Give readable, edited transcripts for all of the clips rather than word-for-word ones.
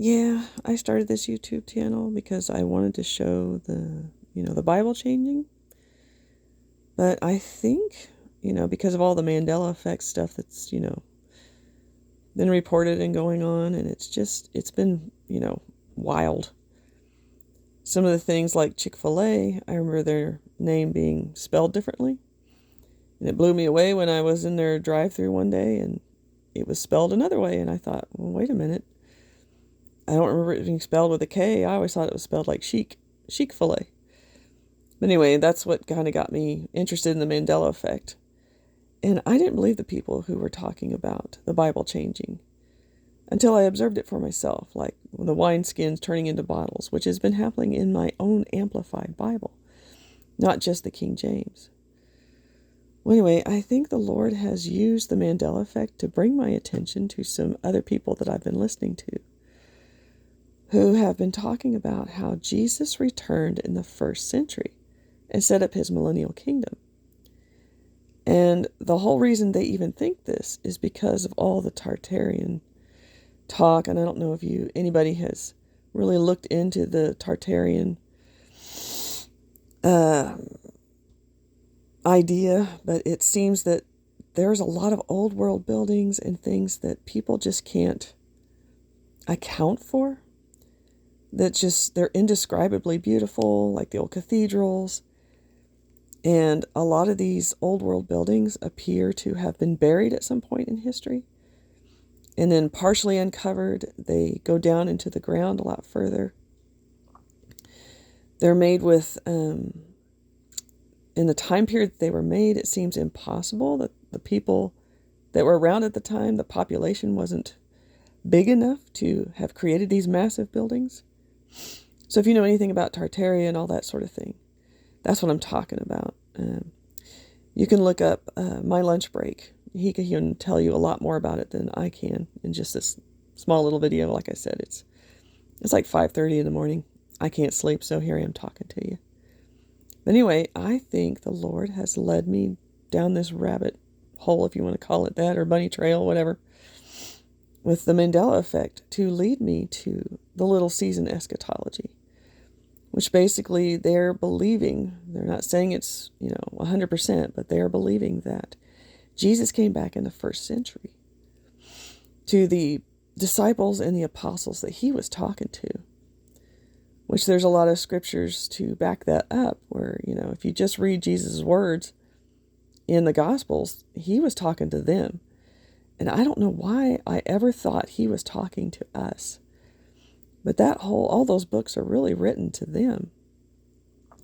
Yeah, I started this YouTube channel because I wanted to show the Bible changing. But I think, because of all the Mandela effect stuff that's, been reported and going on, and it's been, wild. Some of the things like Chick-fil-A, I remember their name being spelled differently. And it blew me away when I was in their drive-thru one day and it was spelled another way. And I thought, well, wait a minute. I don't remember it being spelled with a K. I always thought it was spelled like chic filet. But anyway, that's what kind of got me interested in the Mandela effect. And I didn't believe the people who were talking about the Bible changing until I observed it for myself, like the wineskins turning into bottles, which has been happening in my own Amplified Bible, not just the King James. Well, anyway, I think the Lord has used the Mandela effect to bring my attention to some other people that I've been listening to, who have been talking about how Jesus returned in the 1st century and set up his millennial kingdom. And the whole reason they even think this is because of all the Tartarian talk. And I don't know if anybody has really looked into the Tartarian idea, but it seems that there's a lot of old world buildings and things that people just can't account for. They're indescribably beautiful, like the old cathedrals. And a lot of these old world buildings appear to have been buried at some point in history. And then partially uncovered, they go down into the ground a lot further. They're made with, in the time period that they were made, it seems impossible that the people that were around at the time, the population wasn't big enough to have created these massive buildings. So if you know anything about Tartaria and all that sort of thing, that's what I'm talking about. You can look up My Lunch Break. He can tell you a lot more about it than I can in just this small little video. Like I said, it's like 5:30 in the morning. I can't sleep, so here I am talking to you. But anyway, I think the Lord has led me down this rabbit hole, if you want to call it that, or bunny trail, whatever, with the Mandela effect to lead me to the little season eschatology, which basically they're believing, they're not saying it's, 100%, but they're believing that Jesus came back in the 1st century to the disciples and the apostles that he was talking to, which there's a lot of scriptures to back that up, where, if you just read Jesus' words in the Gospels, he was talking to them. And I don't know why I ever thought he was talking to us. But all those books are really written to them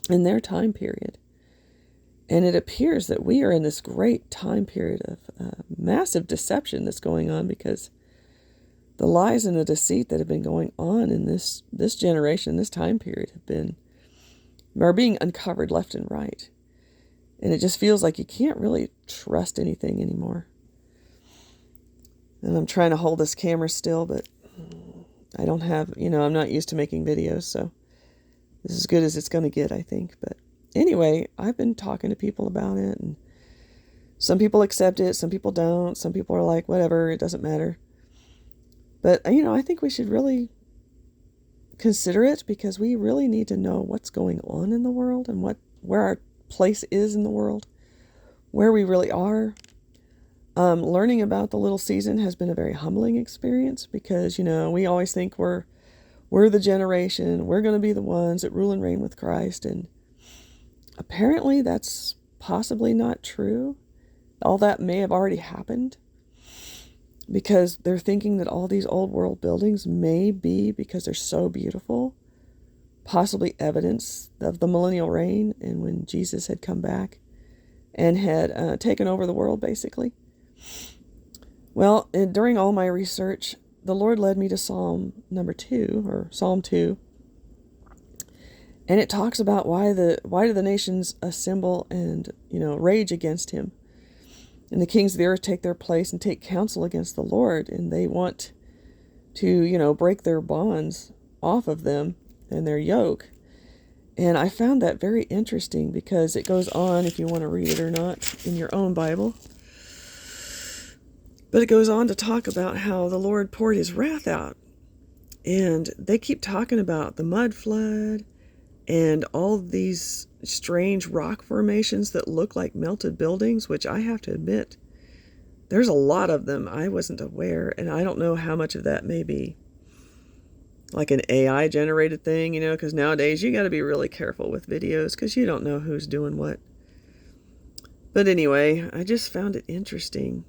in their time period. And it appears that we are in this great time period of massive deception that's going on, because the lies and the deceit that have been going on in this generation, this time period, are being uncovered left and right. And it just feels like you can't really trust anything anymore. And I'm trying to hold this camera still, but I don't have, I'm not used to making videos, so this is as good as it's going to get, I think. But anyway, I've been talking to people about it, and some people accept it, some people don't. Some people are like, whatever, it doesn't matter. But, I think we should really consider it, because we really need to know what's going on in the world and where our place is in the world, where we really are. Learning about the little season has been a very humbling experience, because, we always think we're the generation, we're going to be the ones that rule and reign with Christ. And apparently that's possibly not true. All that may have already happened, because they're thinking that all these old world buildings may be, because they're so beautiful, possibly evidence of the millennial reign and when Jesus had come back and had taken over the world, basically. Well, during all my research, the Lord led me to Psalm 2, and it talks about why do the nations assemble and, rage against him, and the kings of the earth take their place and take counsel against the Lord, and they want to, break their bonds off of them and their yoke. And I found that very interesting, because it goes on, if you want to read it or not, in your own Bible. But it goes on to talk about how the Lord poured his wrath out. And they keep talking about the mud flood and all these strange rock formations that look like melted buildings, which I have to admit, there's a lot of them. I wasn't aware, and I don't know how much of that may be like an AI generated thing, because nowadays you got to be really careful with videos because you don't know who's doing what. But anyway, I just found it interesting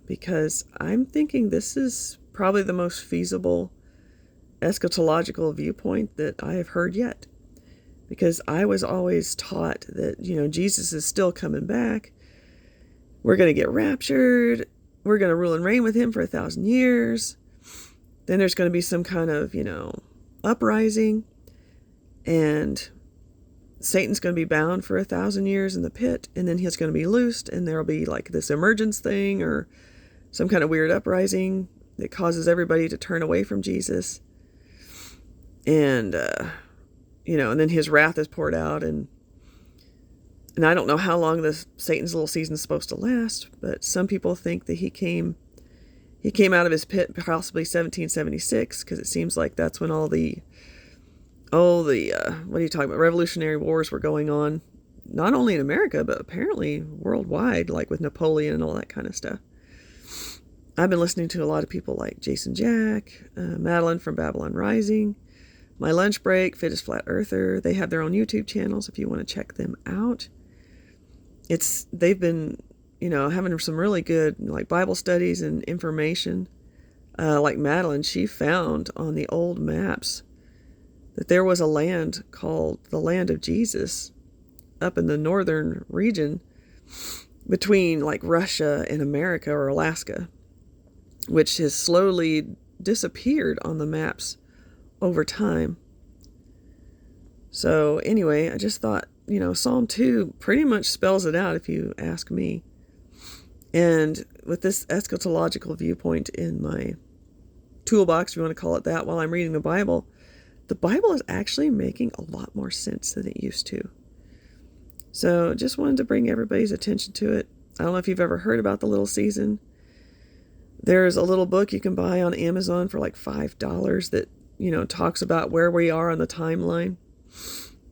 because I'm thinking this is probably the most feasible eschatological viewpoint that I have heard yet. Because I was always taught that, Jesus is still coming back. We're going to get raptured. We're going to rule and reign with him for 1,000 years. Then there's going to be some kind of, uprising. And Satan's going to be bound for 1,000 years in the pit. And then he's going to be loosed. And there'll be like this emergence thing or some kind of weird uprising that causes everybody to turn away from Jesus. And, and then his wrath is poured out, and I don't know how long this Satan's little season is supposed to last, but some people think that he came out of his pit possibly 1776, because it seems like that's when all the what are you talking about, revolutionary wars were going on, not only in America, but apparently worldwide, like with Napoleon and all that kind of stuff. I've been listening to a lot of people like Jason Jack, Madeline from Babylon Rising, My Lunch Break, Fit as Flat Earther. They have their own YouTube channels if you want to check them out. They've been, having some really good like Bible studies and information. Like Madeline, she found on the old maps that there was a land called the Land of Jesus up in the northern region between like Russia and America or Alaska, which has slowly disappeared on the maps over time. So anyway, I just thought, Psalm 2 pretty much spells it out if you ask me. And with this eschatological viewpoint in my toolbox, if you want to call it that, while I'm reading the Bible is actually making a lot more sense than it used to. So just wanted to bring everybody's attention to it. I don't know if you've ever heard about the little season. There's a little book you can buy on Amazon for like $5 that talks about where we are on the timeline.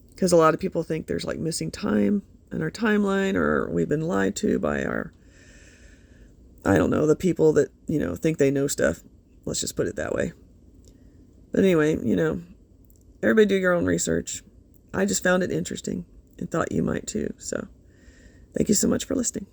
Because a lot of people think there's like missing time in our timeline, or we've been lied to by the people that, think they know stuff. Let's just put it that way. But anyway, everybody do your own research. I just found it interesting and thought you might too. So thank you so much for listening.